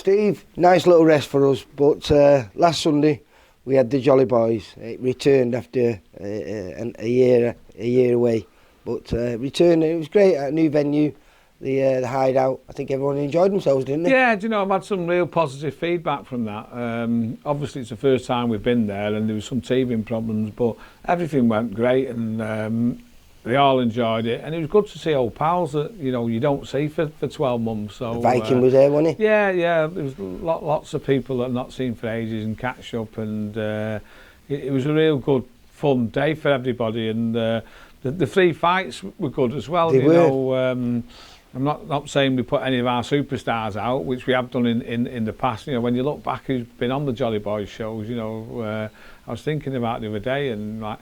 Steve, nice little rest for us, but last Sunday we had the Jolly Boys. It returned after a year away, but returned. It was great at a new venue, the Hideout. I think everyone enjoyed themselves, didn't they? Yeah, do you know, I've had some real positive feedback from that. Obviously it's the first time we've been there and there was some teething problems, but everything went great and they all enjoyed it, and it was good to see old pals that you don't see for 12 months. So the Viking was there, wasn't he? Yeah, there was lots of people that I've not seen for ages and catch up, and it was a real good fun day for everybody, and the 3 fights were good as well. They were. I'm not saying we put any of our superstars out, which we have done in the past. When you look back who's been on the Jolly Boys shows, I was thinking about the other day, and like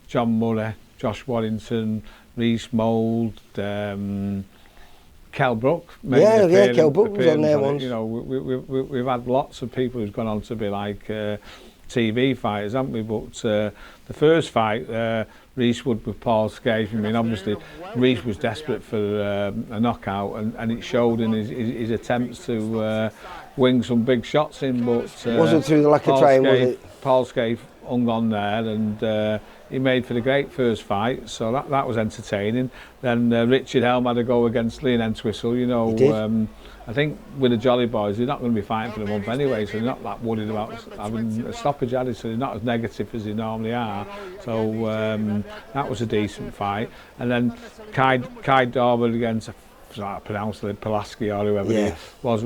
John Murray, Josh Warrington, Reece Mould, Kel Brook. Kel Brook was on there once. We've had lots of people who've gone on to be like TV fighters, haven't we? But the first fight, Reece Wood with Paul Scaife. I mean, obviously, Reece was desperate for a knockout, and it showed in his attempts to wing some big shots in. But wasn't through the lack of trying, was it? Paul Scaife hung on there, and he made for the great first fight, so that was entertaining. Then Richard Helm had a go against Leon Entwistle. He did. I think with the Jolly Boys, they're not going to be fighting for a month anyway, so they're not that worried about having a stoppage added, so they're not as negative as they normally are. So that was a decent fight. And then Kai Dorman against, I pronounced it, Pulaski or whoever he was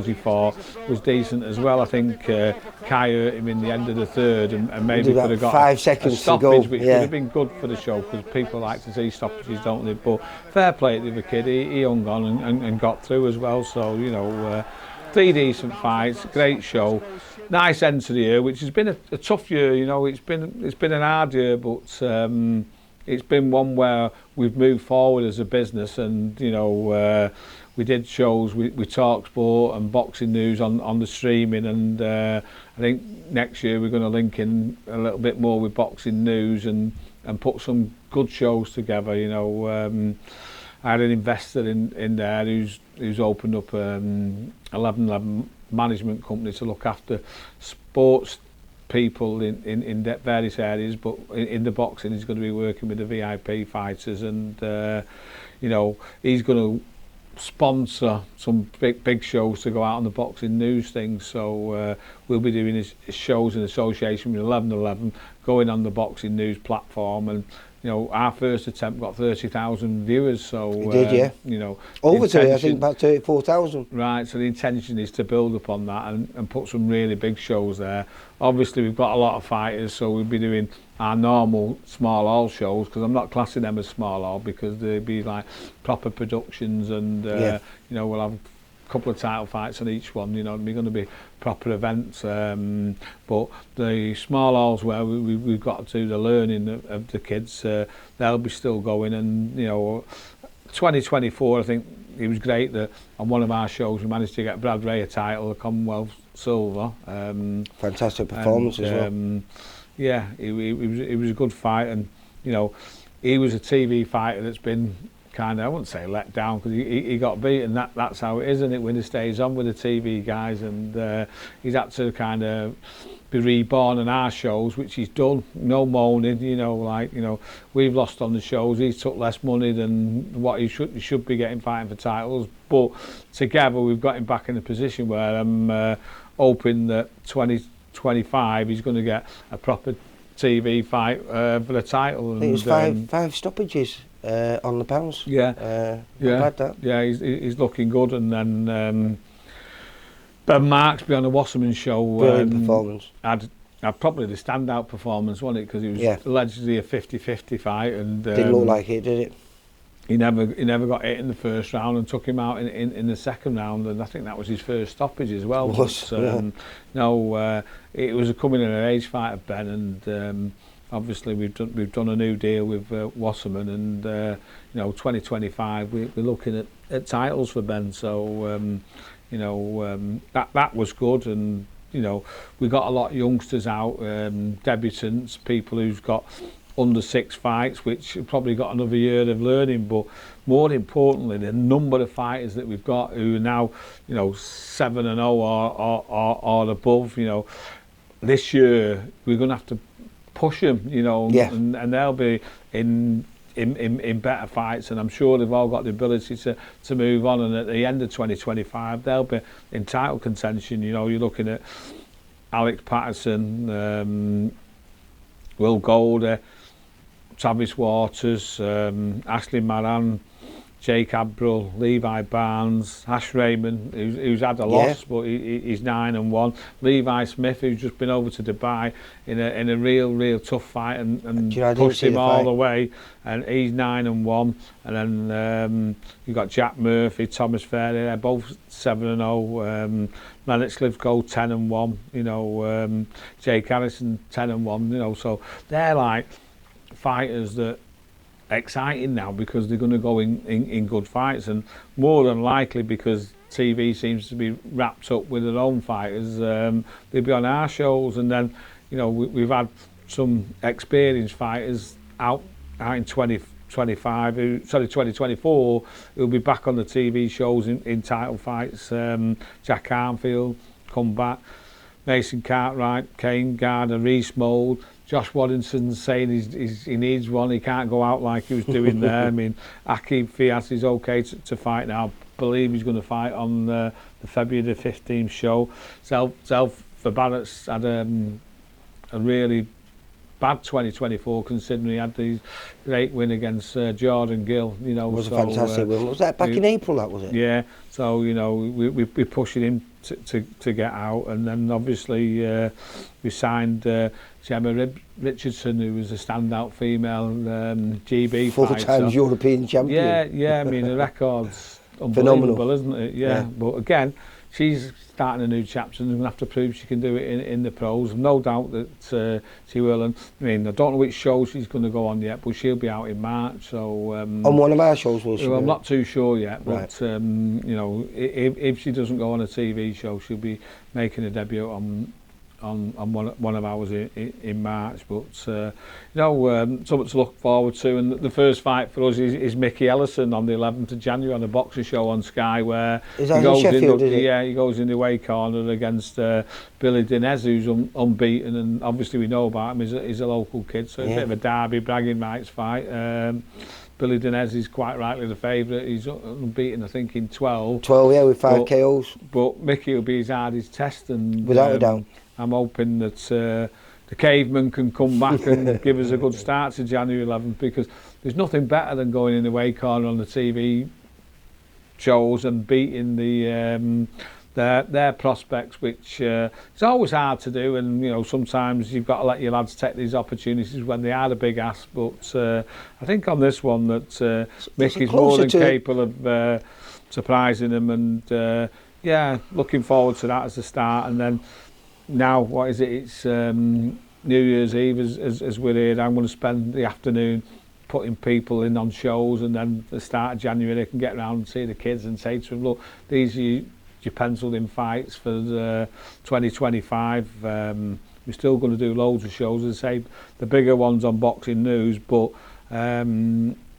he for, was decent as well. I think Kai hurt him in the end of the third and maybe could have got 5 seconds a stoppage, to go, which would have been good for the show, because people like to see stoppages, don't they? But fair play to the other kid, he hung on and got through as well. So 3 decent fights, great show, nice end to the year, which has been a tough year. It's been an hard year, but it's been one where we've moved forward as a business, and we did shows, we talked sport and boxing news on the streaming, and I think next year we're going to link in a little bit more with boxing news and put some good shows together. I had an investor in there who's opened up 1111 management company to look after sports people in various areas, but in the boxing he's going to be working with the VIP fighters, and he's going to sponsor some big shows to go out on the boxing news things. So we'll be doing his shows in association with 1111, going on the boxing news platform, and our first attempt got 30,000 viewers. So it did, yeah. Over to I think about 34,000. Right. So the intention is to build upon that and put some really big shows there. Obviously, we've got a lot of fighters, so we'll be doing our normal small hall shows, because I'm not classing them as small hall, because they'll be like proper productions, and we'll have a couple of title fights on each one. They're going to be proper events, but the small halls where we've got to do the learning of the kids, they'll be still going. And 2024, I think it was great that on one of our shows we managed to get Brad Ray a title, a Commonwealth silver. Fantastic performance as well. Yeah, it was a good fight, and he was a TV fighter that's been kind of, I wouldn't say let down, because he got beaten. That's how it is, isn't it, when he stays on with the TV guys, and he's had to kind of be reborn on our shows, which he's done. No moaning, we've lost on the shows. He's took less money than what he should be getting fighting for titles, but together we've got him back in a position where I'm hoping that 2025 he's going to get a proper TV fight for the title. I think it was five stoppages on the pounds. Yeah, glad that. Yeah, he's looking good. And then Ben Marks be on the Wasserman show. Brilliant performance. Had probably the standout performance, wasn't it? Because it was allegedly a 50-50 fight, and didn't look like it, did it? He never got hit in the first round and took him out in the second round, and I think that was his first stoppage as well. It was a coming in an age fight of Ben, and obviously we've done a new deal with Wasserman, and 2025 we're looking at titles for Ben. So that was good, and we got a lot of youngsters out, debutants, people who've got under 6 fights, which have probably got another year of learning, but more importantly, the number of fighters that we've got who are now, 7-0 or above, this year we're going to have to push them, and they'll be in better fights, and I'm sure they've all got the ability to move on, and at the end of 2025 they'll be in title contention. You're looking at Alex Patterson, Will Golder, Travis Waters, Ashley Maran, Jake Abril, Levi Barnes, Ash Raymond, who's had a loss, but he's 9-1. Levi Smith, who's just been over to Dubai in a real tough fight and pushed him all the way, and he's 9-1. And then you've got Jack Murphy, Thomas Ferry, they're both 7-0. Lennox Livko 10-1. Jake Harrison 10-1. So they're like fighters that exciting now because they're going to go in good fights, and more than likely because TV seems to be wrapped up with their own fighters, they'll be on our shows, and then we've had some experienced fighters out in 2024 who'll be back on the TV shows in title fights. Jack Armfield come back, Mason Cartwright, Kane Gardner, Reese Mould. Josh Waddington's saying he needs one. He can't go out like he was doing there. I mean, Akib Fias is okay to fight now. I believe he's going to fight on the February the 15th show. Zelf Barrett's had a really bad 2024, considering he had these great win against Jordan Gill. It was a fantastic win. Was that back in April? That was it. Yeah. So we're pushing him to get out, and then obviously we signed Gemma Richardson, who was a standout female GB fighter. 4 times European champion. Yeah. I mean, the record's unbelievable, isn't it? Yeah. But again, she's starting a new chapter and going to have to prove she can do it in the pros. No doubt that she will. And I mean, I don't know which show she's going to go on yet, but she'll be out in March. So on one of our shows, will she? Well, I'm not too sure yet, but if she doesn't go on a TV show, she'll be making a debut on one of ours in March. But something to look forward to. And the first fight for us is Mickey Ellison on the 11th of January on a boxer show on Sky, where he goes he goes in the away corner against Billy Dinez, who's unbeaten, and obviously we know about him. He's a local kid, so it's a bit of a derby bragging rights fight. Billy Dinez is quite rightly the favourite. He's unbeaten, I think, in 12. 12, yeah, with 5 KOs. But Mickey will be his hardest test, and without a doubt. I'm hoping that the caveman can come back and give us a good start to January 11th, because there's nothing better than going in the away corner on the TV shows and beating their prospects, which it's always hard to do, and sometimes you've got to let your lads take these opportunities when they are the big ass. But I think on this one that Mickey's more than capable of surprising them, and looking forward to that as a start. And then now, what is it? It's New Year's Eve as we're here. I'm going to spend the afternoon putting people in on shows, and then the start of January they can get around and see the kids and say to them, look, these are your penciled in fights for 2025. We're still going to do loads of shows, as I say, the bigger ones on Boxing News, but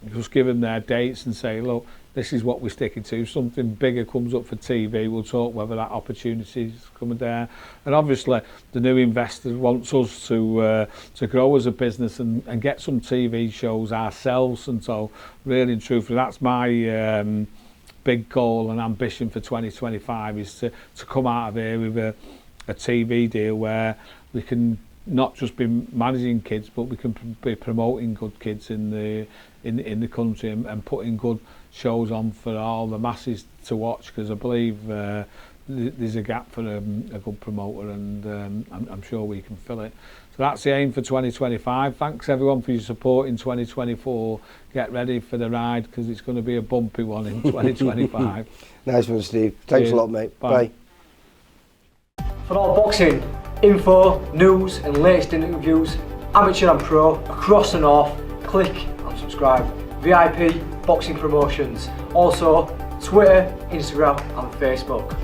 just give them their dates and say, look, this is what we're sticking to. If something bigger comes up for TV, we'll talk whether that opportunity is coming there. And obviously, the new investor wants us to grow as a business and get some TV shows ourselves. And so, really and truthfully, that's my big goal and ambition for 2025, is to come out of here with a TV deal where we can not just be managing kids, but we can be promoting good kids in the country and putting good shows on for all the masses to watch, because I believe there's a gap for a good promoter, and I'm sure we can fill it. So that's the aim for 2025. Thanks everyone for your support in 2024. Get ready for the ride, because it's going to be a bumpy one in 2025. Nice one, Steve. Thanks a lot, mate. Bye. For all boxing info, news and latest interviews, amateur and pro, across the north, click and subscribe. VIP Boxing Promotions. Also Twitter, Instagram and Facebook.